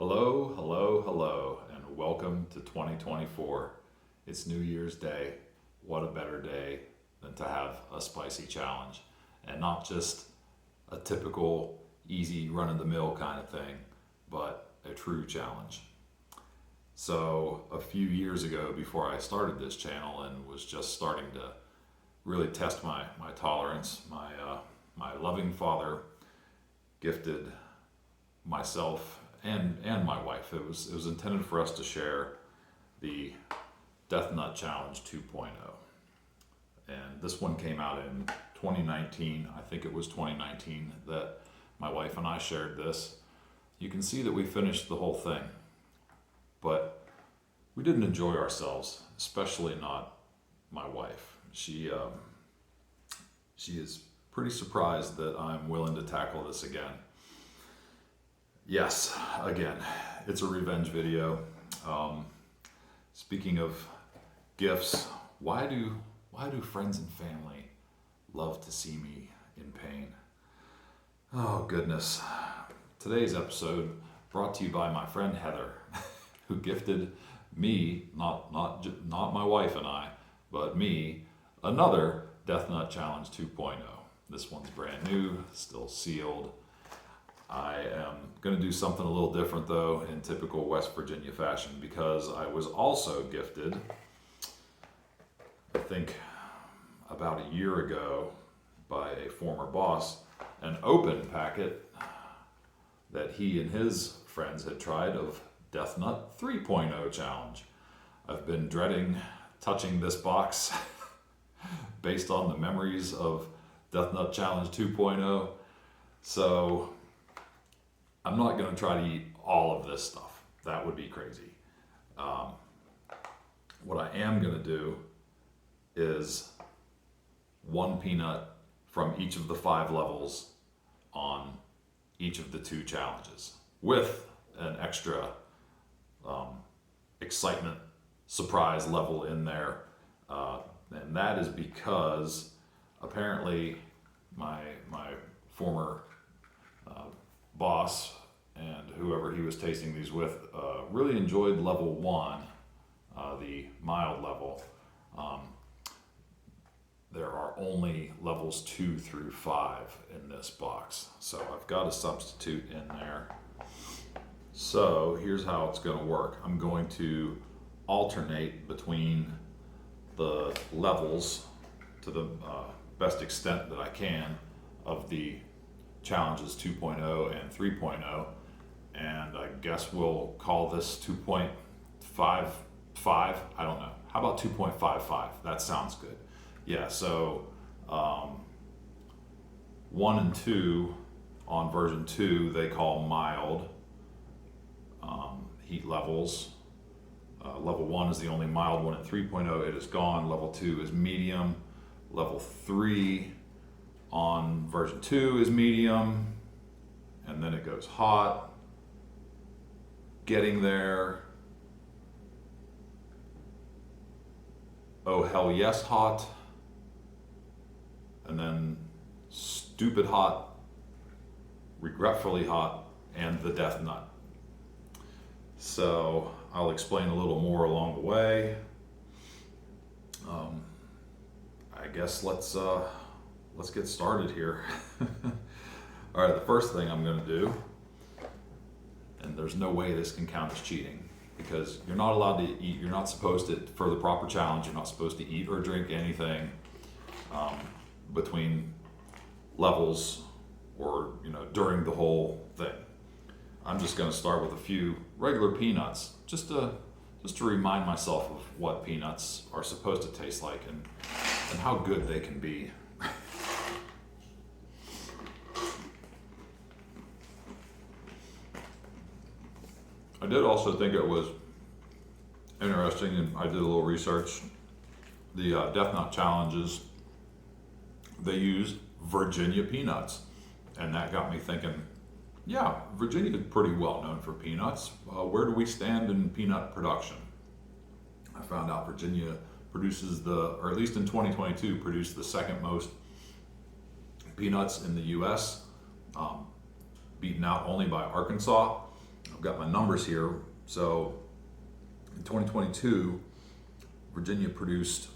Hello, hello, hello, and welcome to 2024. It's New Year's Day. What a better day than to have a spicy challenge, and not just a typical easy run-of-the-mill kind of thing, but a true challenge. So a few years ago, before I started this channel and was just starting to really test my tolerance, my loving father gifted myself and my wife. It was intended for us to share the Death Nut Challenge 2.0. And this one came out in 2019. I think it was 2019 that my wife and I shared this. You can see that we finished the whole thing, but we didn't enjoy ourselves, especially not my wife. She is pretty surprised that I'm willing to tackle this again. Yes, again, it's a revenge video. Speaking of gifts, why do friends and family love to see me in pain? Oh goodness. Today's episode brought to you by my friend Heather, who gifted me, not my wife and I, but me, another Death Nut Challenge 2.0. This one's brand new, still sealed. I am going to do something a little different though in typical West Virginia fashion, because I was also gifted, I think about a year ago, by a former boss, an open packet that he and his friends had tried of Death Nut 3.0 challenge. I've been dreading touching this box based on the memories of Death Nut Challenge 2.0. So I'm not going to try to eat all of this stuff. That would be crazy. What I am going to do is one peanut from each of the 5 levels on each of the 2 challenges, with an extra excitement surprise level in there. And that is because apparently my former boss and whoever he was tasting these with really enjoyed level 1, the mild level. There are only levels 2 through 5 in this box, so I've got a substitute in there. So here's how it's going to work. I'm going to alternate between the levels to the best extent that I can of the challenges 2.0 and 3.0, and I guess we'll call this 2.55. I don't know. How about 2.55? That sounds good. Yeah, so 1 and 2 on version 2 they call mild heat levels. Level 1 is the only mild one. At 3.0 it is gone. Level 2 is medium. Level 3 on version 2 is medium, and then it goes hot, getting there, oh hell yes hot, and then stupid hot, regretfully hot, and the death nut. So I'll explain a little more along the way. I guess let's get started here. All right, the first thing I'm going to do, and there's no way this can count as cheating, because you're not allowed to eat, you're not supposed to, for the proper challenge, you're not supposed to eat or drink anything between levels or, during the whole thing. I'm just going to start with a few regular peanuts, just to remind myself of what peanuts are supposed to taste like and how good they can be. I did also think it was interesting, and I did a little research. The Death Nut challenges, they used Virginia peanuts, and that got me thinking, yeah, Virginia is pretty well known for peanuts. Where do we stand in peanut production? I found out Virginia produces or at least in 2022, produced the second most peanuts in the U.S., beaten out only by Arkansas. got my numbers here. So in 2022, Virginia produced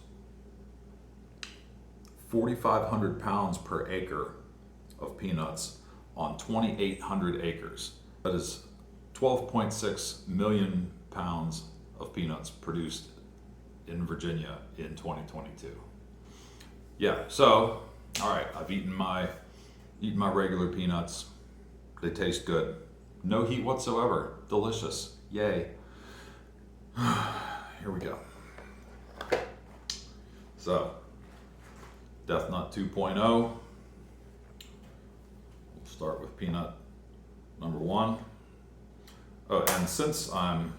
4,500 pounds per acre of peanuts on 2,800 acres. That is 12.6 million pounds of peanuts produced in Virginia in 2022. Yeah, so, all right, I've eaten my regular peanuts. They taste good. No heat whatsoever. Delicious. Yay. Here we go. So, Death Nut 2.0. We'll start with peanut number 1. Oh, and since I'm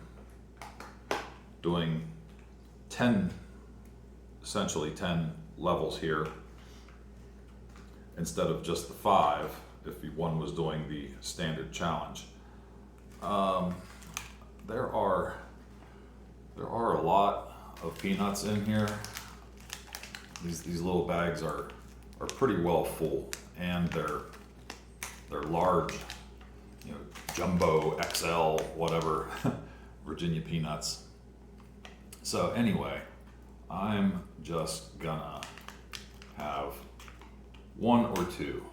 doing essentially 10 levels here, instead of just the 5, if one was doing the standard challenge, there are a lot of peanuts in here. These little bags are pretty well full, and they're large, jumbo XL whatever Virginia peanuts. So anyway, I'm just gonna have 1 or 2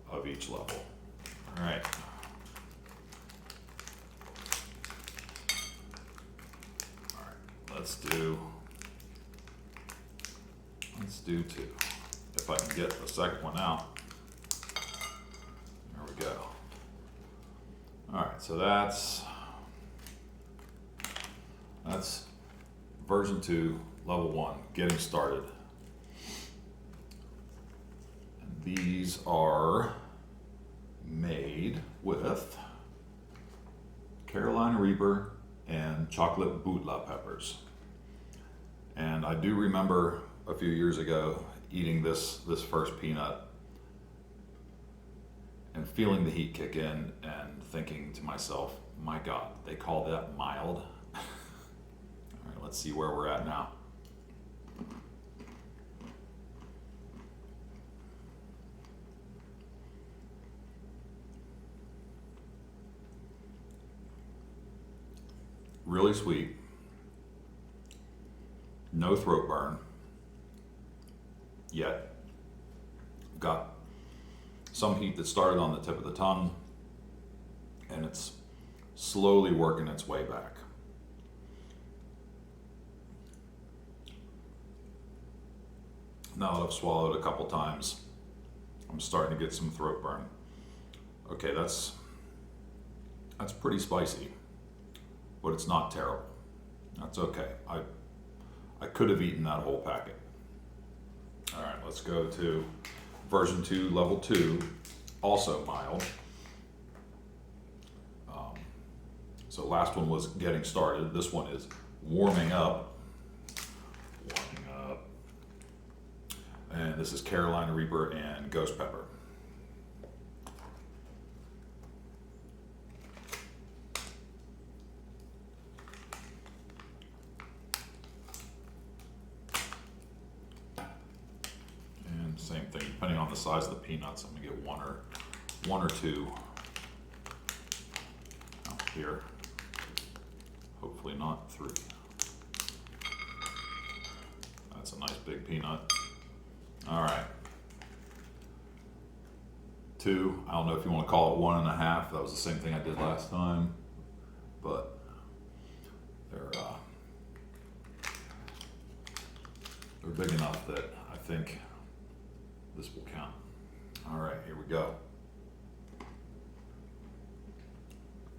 of each level. All right. Let's do 2. If I can get the second one out. There we go. All right, so that's version 2, level 1, getting started. And these are made with Carolina Reaper and chocolate bootla peppers. And I do remember a few years ago eating this first peanut and feeling the heat kick in and thinking to myself, my God, they call that mild? All right, let's see where we're at now. Really sweet. No throat burn yet. Got some heat that started on the tip of the tongue, and it's slowly working its way back. Now that I've swallowed a couple times, I'm starting to get some throat burn. Okay, that's pretty spicy, but it's not terrible. That's okay. I could have eaten that whole packet. All right, let's go to version 2, level 2, also mild. So last one was getting started. This one is warming up. And this is Carolina Reaper and Ghost Pepper. Same thing, depending on the size of the peanuts, I'm gonna get one or 2 out here. Hopefully not 3. That's a nice big peanut. All right. 2, I don't know if you want to call it 1.5. That was the same thing I did last time, but they're big enough that I think this will count. All right, here we go.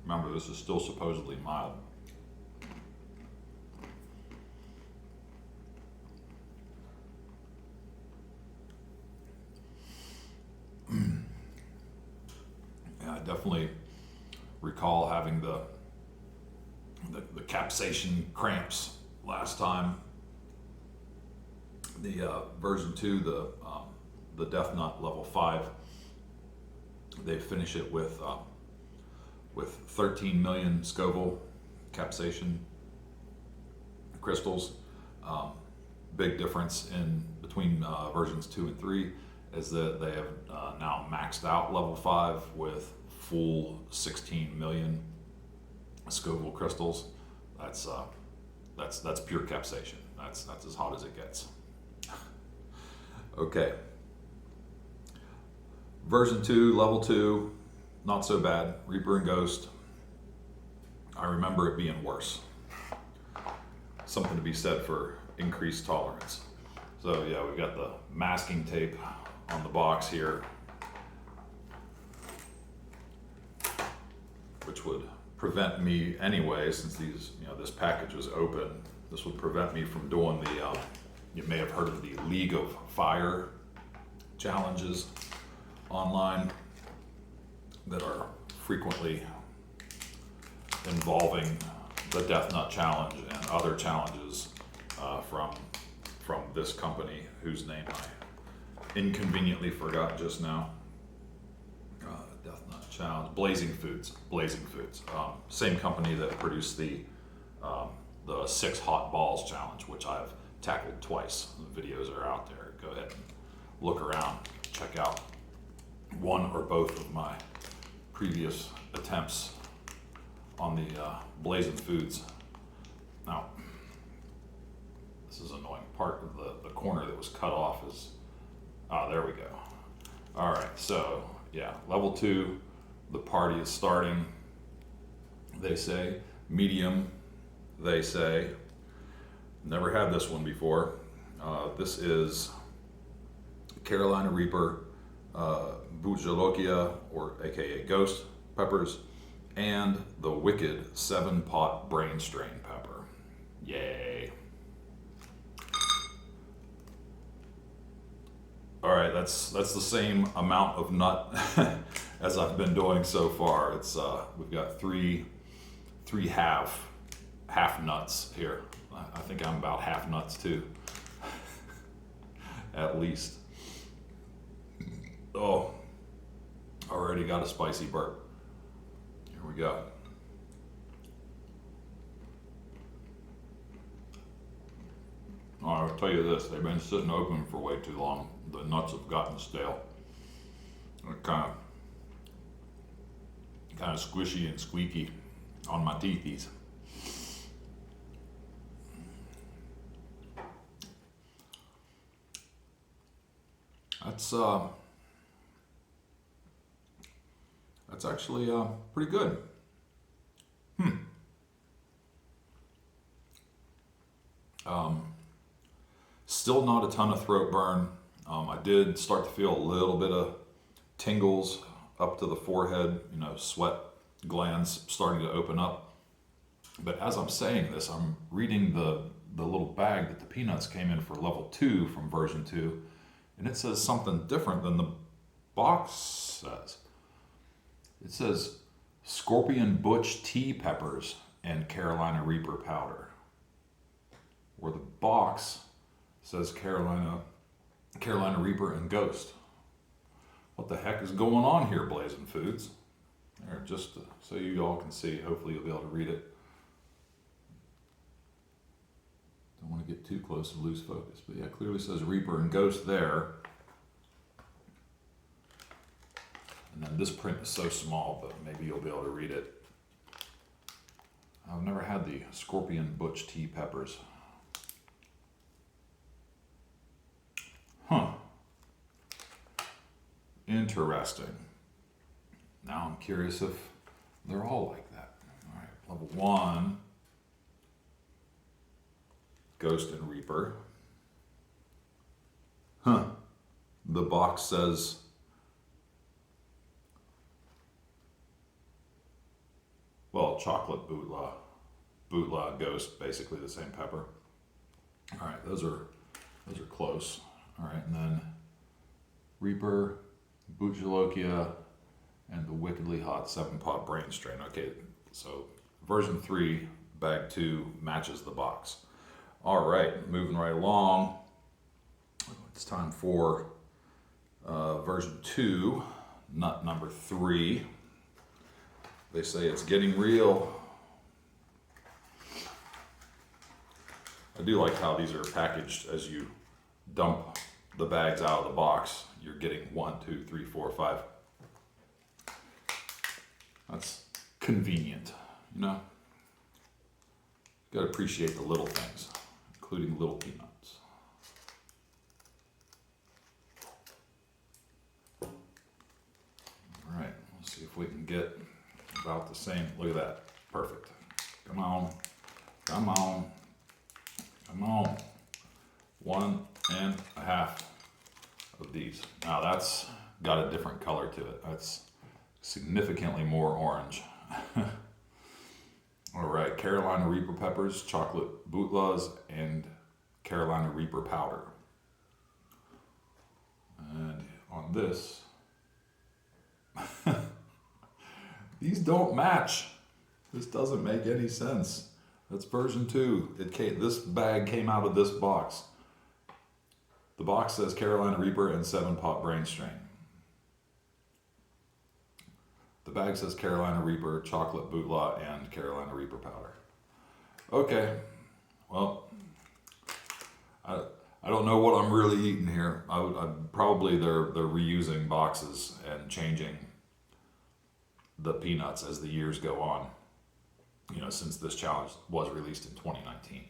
Remember, this is still supposedly mild. Yeah, I definitely recall having the capsaicin cramps last time. The version 2, the Death Nut level 5, they finish it with 13 million Scoville capsaicin crystals. Big difference in between versions 2 and 3 is that they have now maxed out level 5 with full 16 million Scoville crystals. That's pure capsaicin. That's as hot as it gets. Okay. Version 2, level 2, not so bad. Reaper and Ghost. I remember it being worse. Something to be said for increased tolerance. So yeah, we've got the masking tape on the box here, which would prevent me anyway, since this package was open, this would prevent me from doing the, you may have heard of the League of Fire challenges online that are frequently involving the Death Nut Challenge and other challenges from this company, whose name I inconveniently forgot just now. Death Nut Challenge, Blazing Foods. Same company that produced the 6 hot balls challenge, which I've tackled twice. The videos are out there. Go ahead and look around, check out one or both of my previous attempts on the Blazing Foods. Now, this is annoying. Part of the corner that was cut off is, there we go. All right, so yeah, level 2, the party is starting. They say medium. They say, never had this one before. This is Carolina Reaper, Bujalokia, or aka Ghost peppers, and the wicked 7-pot brain strain pepper. Yay. All right, that's the same amount of nut as I've been doing so far. It's we've got three half nuts here. I think I'm about half nuts too, at least. Oh, already got a spicy burp. Here we go. I'll tell you this, they've been sitting open for way too long. The nuts have gotten stale. They're kind of squishy and squeaky on my teethies. That's actually pretty good. Still not a ton of throat burn. I did start to feel a little bit of tingles up to the forehead, sweat glands starting to open up. But as I'm saying this, I'm reading the little bag that the peanuts came in for level 2 from version 2, and it says something different than the box says. It says Scorpion Butch tea peppers and Carolina Reaper powder, where the box says Carolina Reaper and Ghost. What the heck is going on here, Blazing Foods? There, just so you all can see. Hopefully you'll be able to read it. Don't want to get too close and lose focus, but yeah, it clearly says Reaper and Ghost there. And then this print is so small, but maybe you'll be able to read it. I've never had the Scorpion Butch tea peppers. Huh. Interesting. Now I'm curious if they're all like that. All right, level 1, Ghost and Reaper. Huh. The box says chocolate bootla, Ghost, basically the same pepper. All right, those are close. All right, and then Reaper, Bujalokia, and the wickedly hot 7-pot brain strain. Okay, so version 3, bag 2 matches the box. All right, moving right along. It's time for version 2, nut number 3. They say it's getting real. I do like how these are packaged as you dump the bags out of the box. You're getting 1, 2, 3, 4, 5. That's convenient, got to appreciate the little things, including little peanuts. All right, let's see if we can get about the same. Look at that. Perfect. Come on. Come on. Come on. 1.5 of these. Now that's got a different color to it. That's significantly more orange. All right, Carolina Reaper peppers, chocolate bootlas, and Carolina Reaper powder. And on this, these don't match. This doesn't make any sense. That's version 2. This bag came out of this box. The box says Carolina Reaper and 7-pot brain strain. The bag says Carolina Reaper, chocolate bootla, and Carolina Reaper powder. Okay, well, I don't know what I'm really eating here. Probably they're reusing boxes and changing the peanuts as the years go on. You know, since this challenge was released in 2019.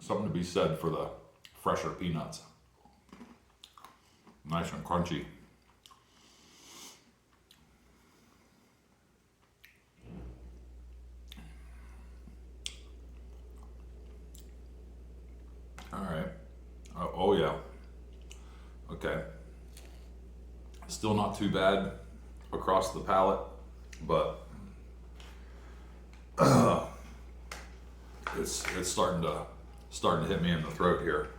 Something to be said for the fresher peanuts. Nice and crunchy. All right. Oh yeah. Okay. Still not too bad across the palate, but it's starting to hit me in the throat here.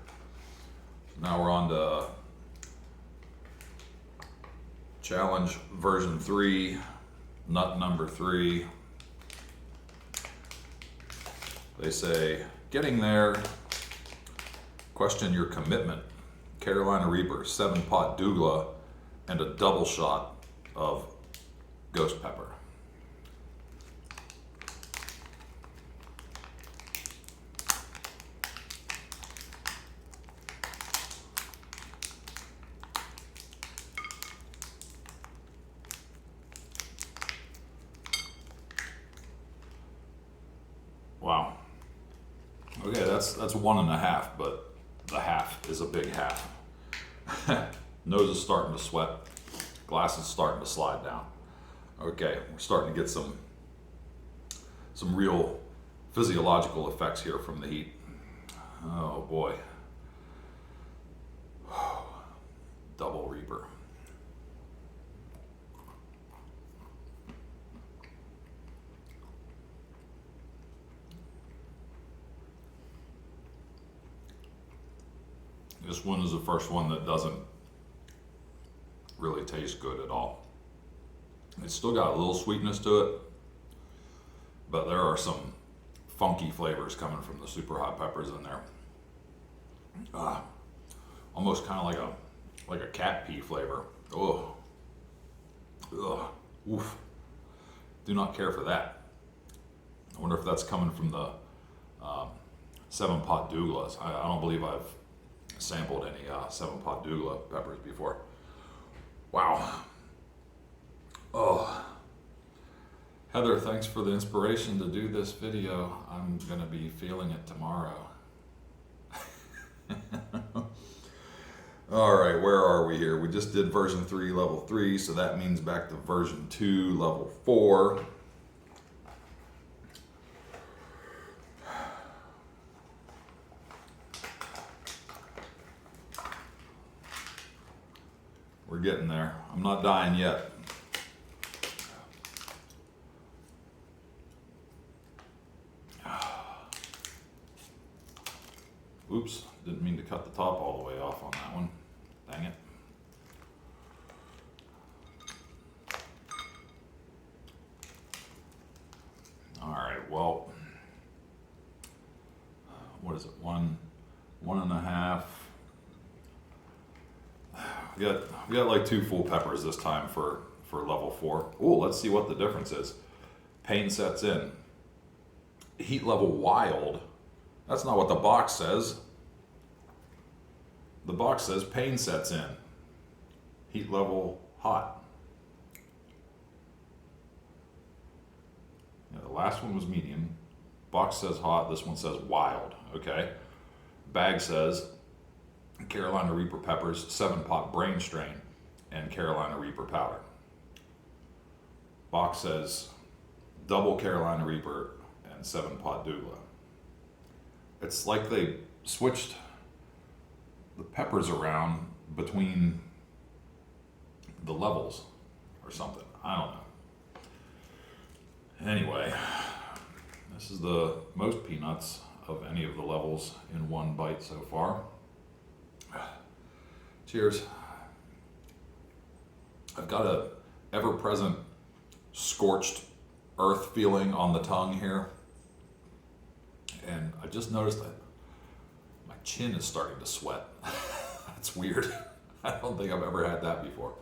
Now we're on to challenge version 3, nut number 3. They say, getting there, question your commitment. Carolina Reaper, 7-pot douglas, and a double shot of ghost pepper. Wow. Okay, that's 1.5, but the half is a big half. Nose is starting to sweat. Glass is starting to slide down. Okay, we're starting to get some real physiological effects here from the heat. Oh boy. Double Reaper. This one is the first one that doesn't really taste good at all. It's still got a little sweetness to it, but there are some funky flavors coming from the super hot peppers in there. Almost kind of like a cat pee flavor. Oh, ugh, oof. Do not care for that. I wonder if that's coming from the 7-pot douglas. I don't believe I've sampled any 7-pot douglas peppers before. Wow. Oh. Heather, thanks for the inspiration to do this video. I'm gonna be feeling it tomorrow. All right, where are we here? We just did version 3, level 3, so that means back to version 2, level 4. We're getting there. I'm not dying yet. Oops, didn't mean to cut the top all the way off on that one. Dang it. All right, well, what is it? 1.5. We got like 2 full peppers this time for level 4. Oh, let's see what the difference is. Pain sets in. Heat level wild. That's not what the box says. The box says pain sets in. Heat level hot. last one was medium. Box says hot. This one says wild. Okay. Bag says Carolina Reaper peppers, 7-pot brain strain, and Carolina Reaper powder. Box says double Carolina Reaper and 7-pot douglas. It's like they switched the peppers around between the levels or something. I don't know. Anyway, this is the most peanuts of any of the levels in one bite so far. Cheers. I've got a ever-present scorched earth feeling on the tongue here. And I just noticed that my chin is starting to sweat. That's weird. I don't think I've ever had that before.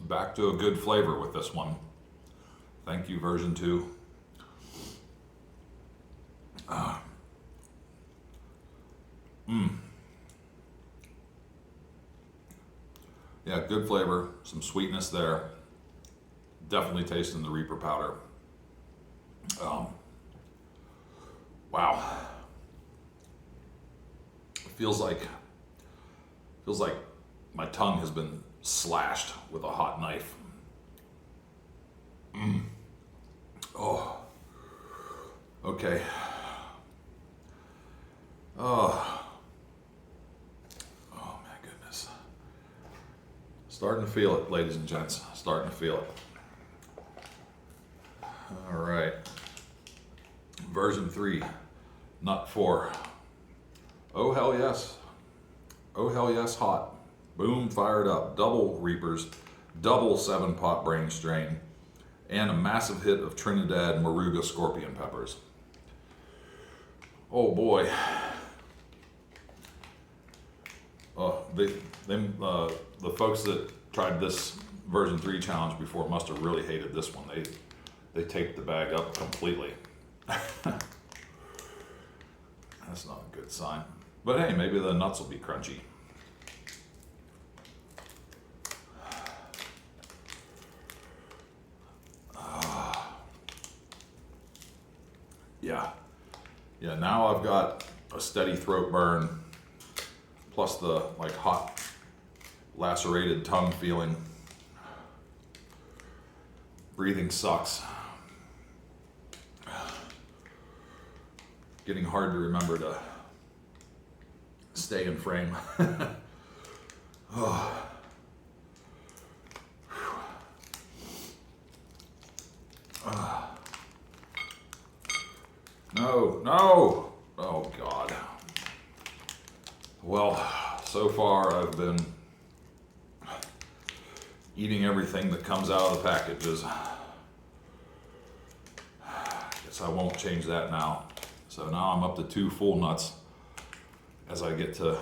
Back to a good flavor with this one. Thank you, version 2. Yeah, good flavor, some sweetness there. Definitely tasting the Reaper powder. Wow. It feels like my tongue has been slashed with a hot knife. Oh. Okay. Oh my goodness. Starting to feel it, ladies and gents. Starting to feel it. All right. Version 3, nut 4. Oh hell yes. Oh hell yes, hot. Boom, fired up. Double Reapers, double 7-pot brain strain, and a massive hit of Trinidad Moruga scorpion peppers. Oh boy. The folks that tried this version 3 challenge before must have really hated this one. They taped the bag up completely. That's not a good sign. But hey, maybe the nuts will be crunchy. Yeah, now I've got a steady throat burn, plus the like hot, lacerated tongue feeling. Breathing sucks. Getting hard to remember to stay in frame. Oh. No! Oh God. Well, so far I've been eating everything that comes out of the packages. Guess I won't change that now. So now I'm up to 2 full nuts as I get to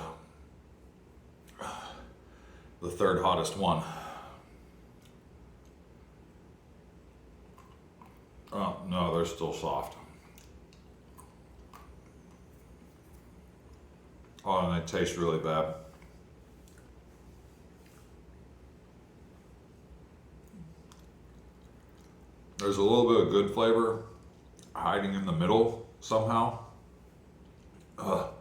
the third hottest one. Oh, no, they're still soft. Oh, and they taste really bad. There's a little bit of good flavor hiding in the middle somehow. But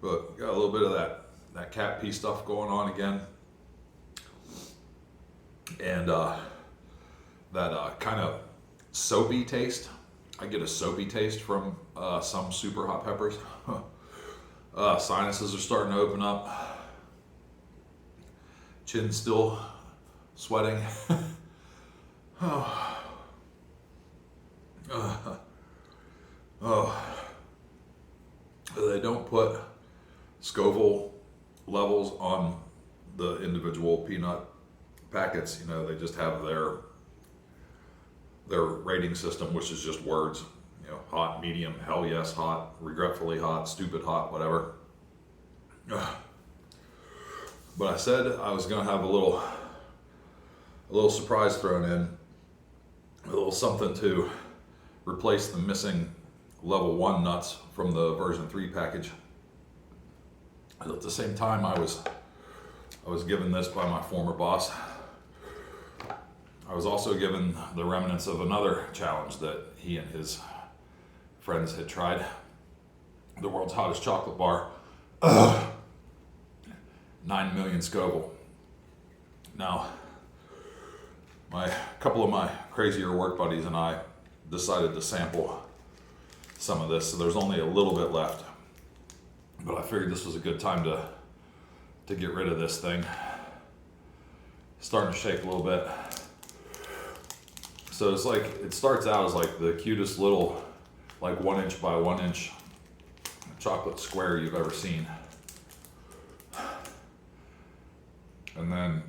got a little bit of that cat pee stuff going on again. And that kind of soapy taste. I get a soapy taste from some super hot peppers. Sinuses are starting to open up. Chin's still sweating. Oh. They don't put Scoville levels on the individual peanut packets. You know, they just have their rating system, which is just words. You know, hot, medium, hell yes, hot, regretfully hot, stupid hot, whatever. But I said I was gonna have a little surprise thrown in, a little something to replace the missing level 1 nuts from the version 3 package. At the same time, I was given this by my former boss. I was also given the remnants of another challenge that he and his friends had tried. The world's hottest chocolate bar. 9 million Scoville. Now, a couple of my crazier work buddies and I decided to sample some of this, so there's only a little bit left. But I figured this was a good time to get rid of this thing. Starting to shake a little bit. So it's like, it starts out as like the cutest little, like 1 inch by 1 inch chocolate square you've ever seen. And then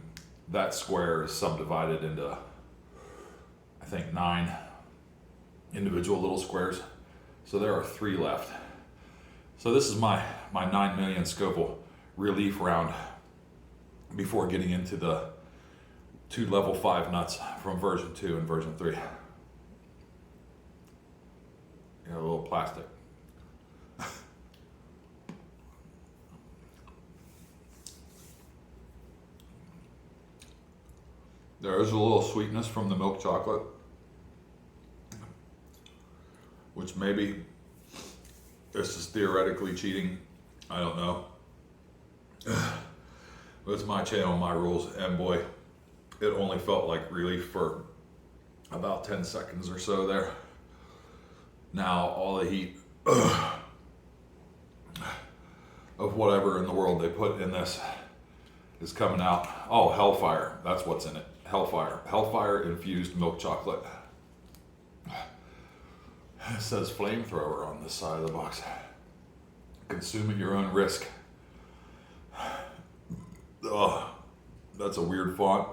that square is subdivided into, I think, 9 individual little squares. So there are 3 left. So this is my 9 million Scoville relief round before getting into the 2 level 5 nuts from version 2 and version 3. Got a little plastic. There is a little sweetness from the milk chocolate, which maybe this is theoretically cheating. I don't know. But it's my channel, my rules, and boy, it only felt like relief for about 10 seconds or so there. Now all the heat of whatever in the world they put in this is coming out. Oh, Hellfire, that's what's in it. Hellfire. Hellfire infused milk chocolate. It says flamethrower on this side of the box. Consume at your own risk. Oh, that's a weird font.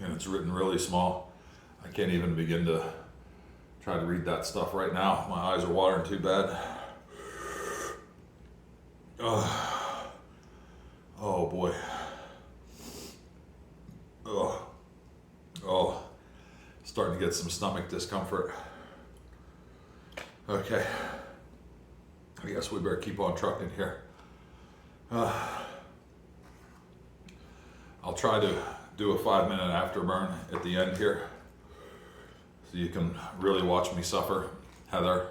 And it's written really small. I can't even begin to try to read that stuff right now. My eyes are watering too bad. Oh boy. Oh, starting to get some stomach discomfort. Okay, I guess we better keep on trucking here. I'll try to do a 5-minute afterburn at the end here, so you can really watch me suffer. Heather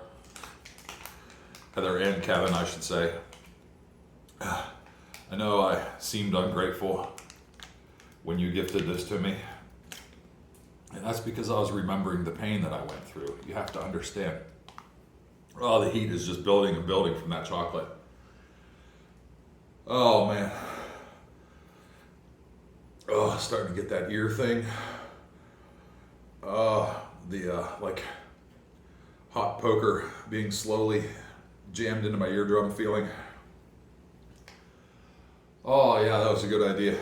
and Kevin, I should say. I know I seemed ungrateful when you gifted this to me, and that's because I was remembering the pain that I went through. You have to understand. Oh, the heat is just building and building from that chocolate. Oh man. Oh, starting to get that ear thing. Like hot poker being slowly jammed into my eardrum feeling. Oh yeah, that was a good idea.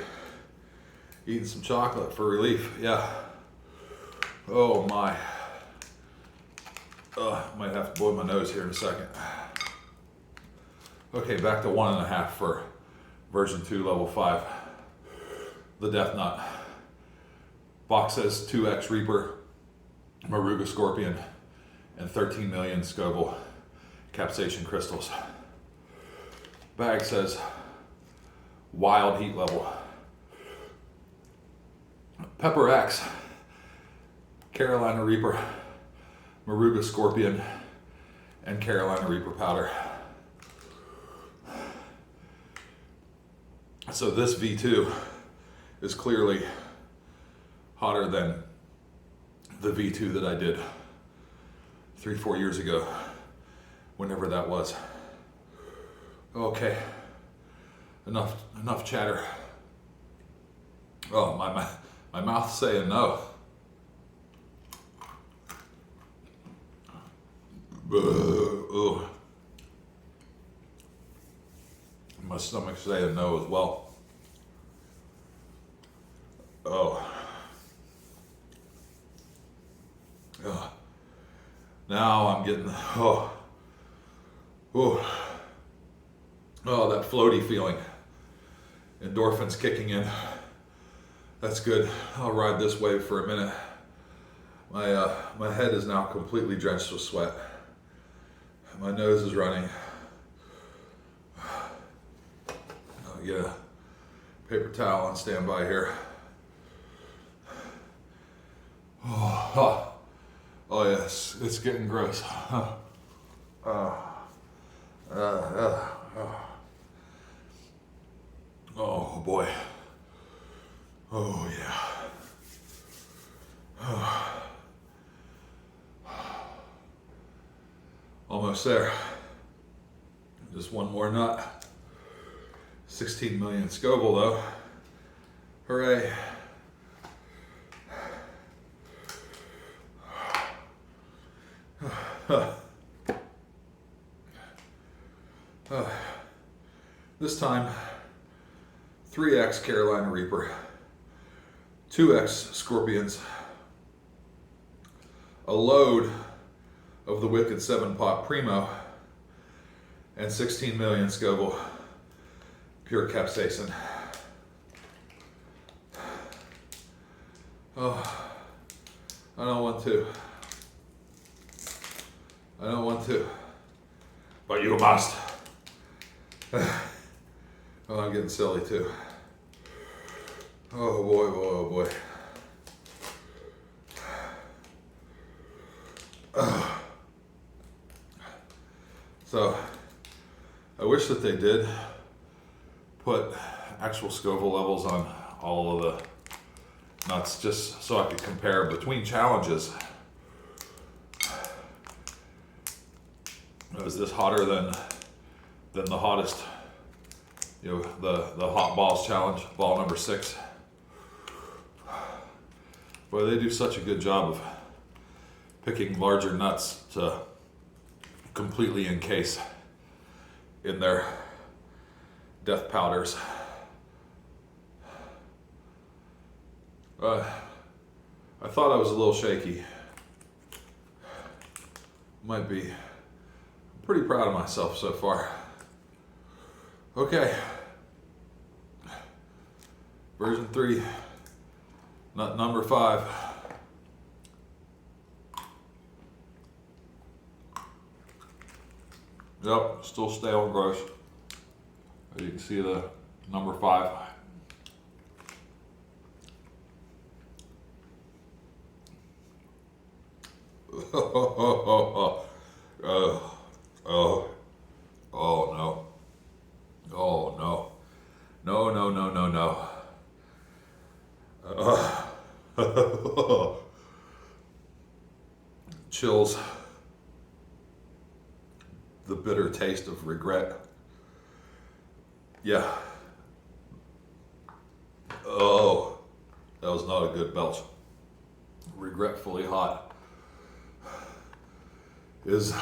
Eating some chocolate for relief, yeah. Oh my. Might have to blow my nose here in a second. Okay, back to 1.5 for version 2, level 5. The Death Nut. Box says 2X Reaper, Moruga Scorpion, and 13 million Scoville capsaicin crystals. Bag says Wild Heat Level. Pepper X, Carolina Reaper, Moruga Scorpion, and Carolina Reaper powder. So this V2 is clearly hotter than the V2 that I did 3-4 years ago, whenever that was. Okay, enough chatter. Oh, my mouth's saying no. Ugh. My stomach's saying no as well. Oh. Ugh. Now I'm getting, oh, that floaty feeling. Endorphins kicking in. That's good. I'll ride this wave for a minute. My head is now completely drenched with sweat. My nose is running. Get a paper towel on standby here. Oh yes, it's getting gross. Oh boy. Oh yeah. Almost there. Just one more nut. 16 million Scoville though. Hooray. This time, 3X Carolina Reaper, 2X Scorpions, a load of the Wicked 7-Pot Primo, and 16 million Scoville pure capsaicin. Oh, I don't want to. I don't want to. But you must. Oh, I'm getting silly too. Oh boy, boy, oh boy. So, I wish that they did put actual Scoville levels on all of the nuts just so I could compare between challenges. Is this hotter than the hottest, the hot balls challenge, ball number 6? Boy, they do such a good job of picking larger nuts to completely encase in their death powders. I thought I was a little shaky. Might be. Pretty proud of myself so far. Okay. Version 3, nut number 5. Yep, still stale and gross. As you can see, the number 5. Oh no. Oh no. No, no, no, no, no. Chills. The bitter taste of regret. Yeah. Oh, that was not a good belch. Regretfully hot is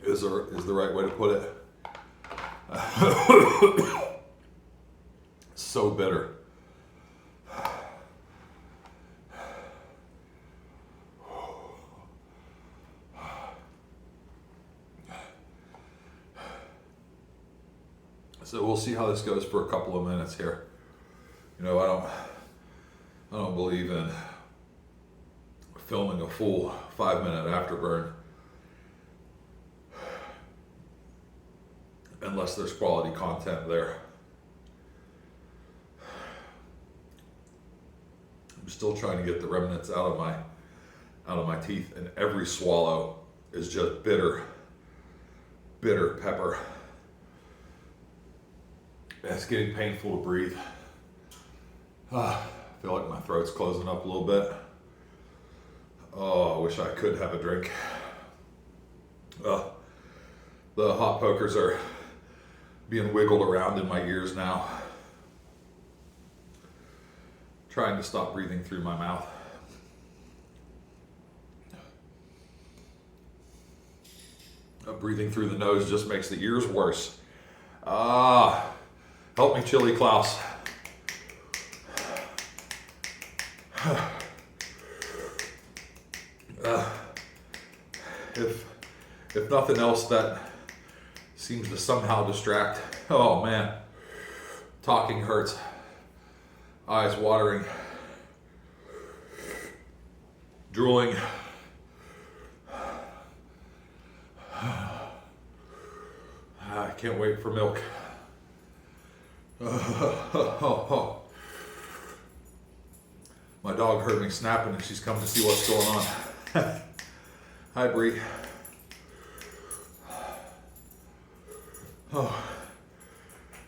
the right way to put it. So bitter. So we'll see how this goes for a couple of minutes here. I don't believe in filming a full 5-minute afterburn unless there's quality content there. I'm still trying to get the remnants out of my teeth, and every swallow is just bitter pepper. It's getting painful to breathe. I feel like my throat's closing up a little bit. Oh, I wish I could have a drink. The hot pokers are being wiggled around in my ears now. Trying to stop breathing through my mouth. Breathing through the nose just makes the ears worse. Help me, Chili Klaus. If nothing else, that seems to somehow distract. Oh man, talking hurts. Eyes watering. Drooling. can't wait for milk. My dog heard me snapping and she's come to see what's going on. Hi, Bree. Oh,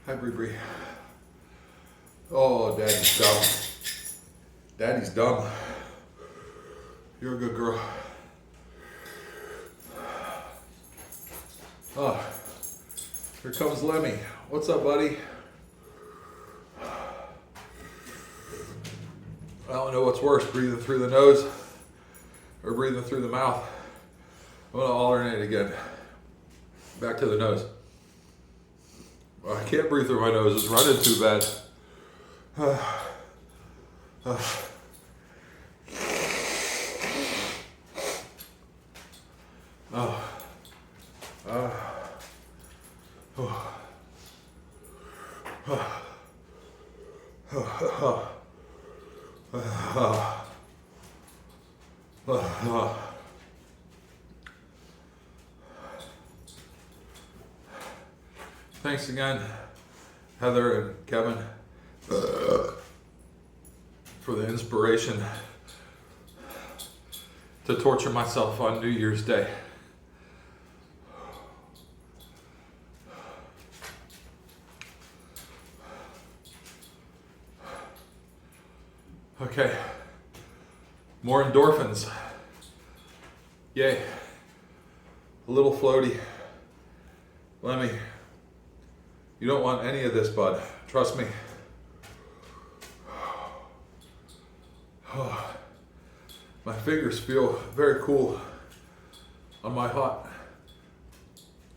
hi, Bree. Oh, Daddy's dumb. Daddy's dumb. You're a good girl. Oh, here comes Lemmy. What's up, buddy? I don't know what's worse, breathing through the nose or breathing through the mouth. I'm gonna alternate again. Back to the nose. Well, I can't breathe through my nose, it's running too bad. Thanks again, Heather and Kevin, for the inspiration to torture myself on New Year's Day. Okay, more endorphins. Yay. A little floaty. Lemmy, you don't want any of this, bud. Trust me. My fingers feel very cool on my hot,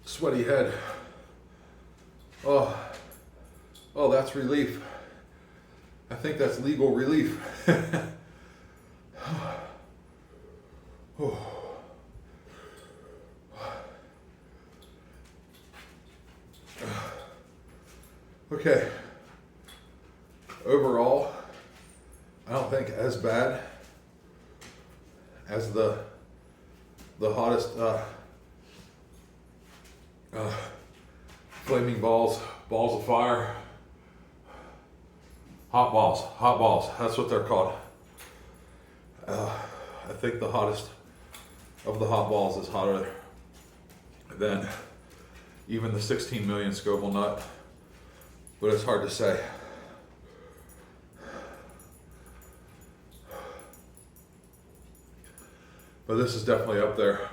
sweaty head. Oh, that's relief. I think that's legal relief. Okay. Overall, I don't think as bad as the hottest flaming balls of fire. Hot balls, that's what they're called. I think the hottest of the hot balls is hotter than even the 16 million Scoville nut, but it's hard to say. But this is definitely up there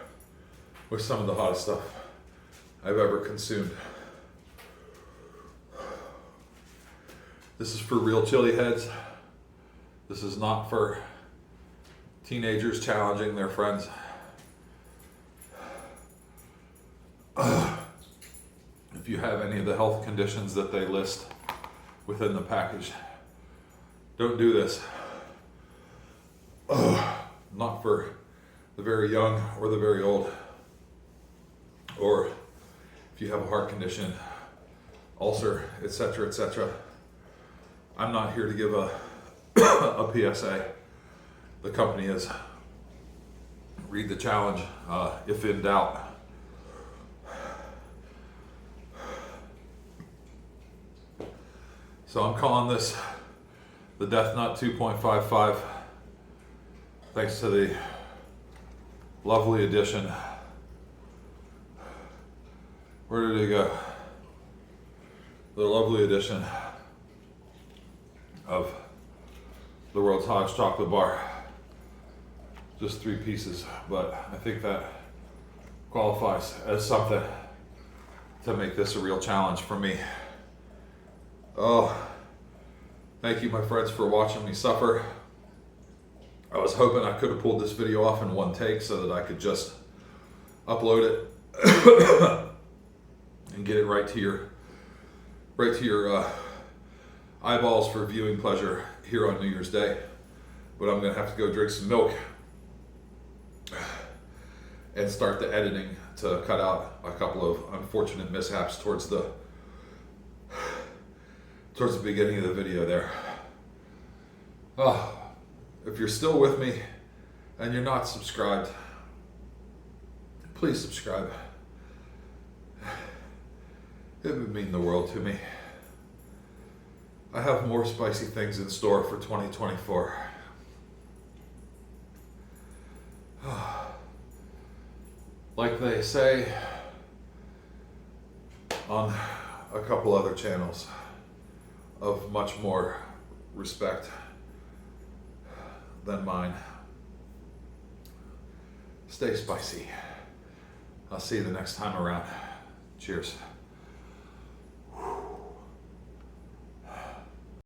with some of the hottest stuff I've ever consumed. This is for real chili heads. This is not for teenagers challenging their friends. If you have any of the health conditions that they list within the package, don't do this. Not for the very young or the very old, or if you have a heart condition, ulcer, etc., etc. I'm not here to give a PSA. The company is. Read the challenge if in doubt. So I'm calling this the Death Nut 2.55, thanks to the lovely addition. Where did it go? The lovely addition of the world's hottest chocolate bar. Just 3 pieces, but I think that qualifies as something to make this a real challenge for me. Oh, thank you, my friends, for watching me suffer. I was hoping I could have pulled this video off in one take so that I could just upload it and get it right to your eyeballs for viewing pleasure here on New Year's Day. But I'm gonna have to go drink some milk and start the editing to cut out a couple of unfortunate mishaps towards the beginning of the video there. Oh, if you're still with me and you're not subscribed, please subscribe. It would mean the world to me. I have more spicy things in store for 2024. Like they say on a couple other channels of much more respect than mine. Stay spicy. I'll see you the next time around. Cheers.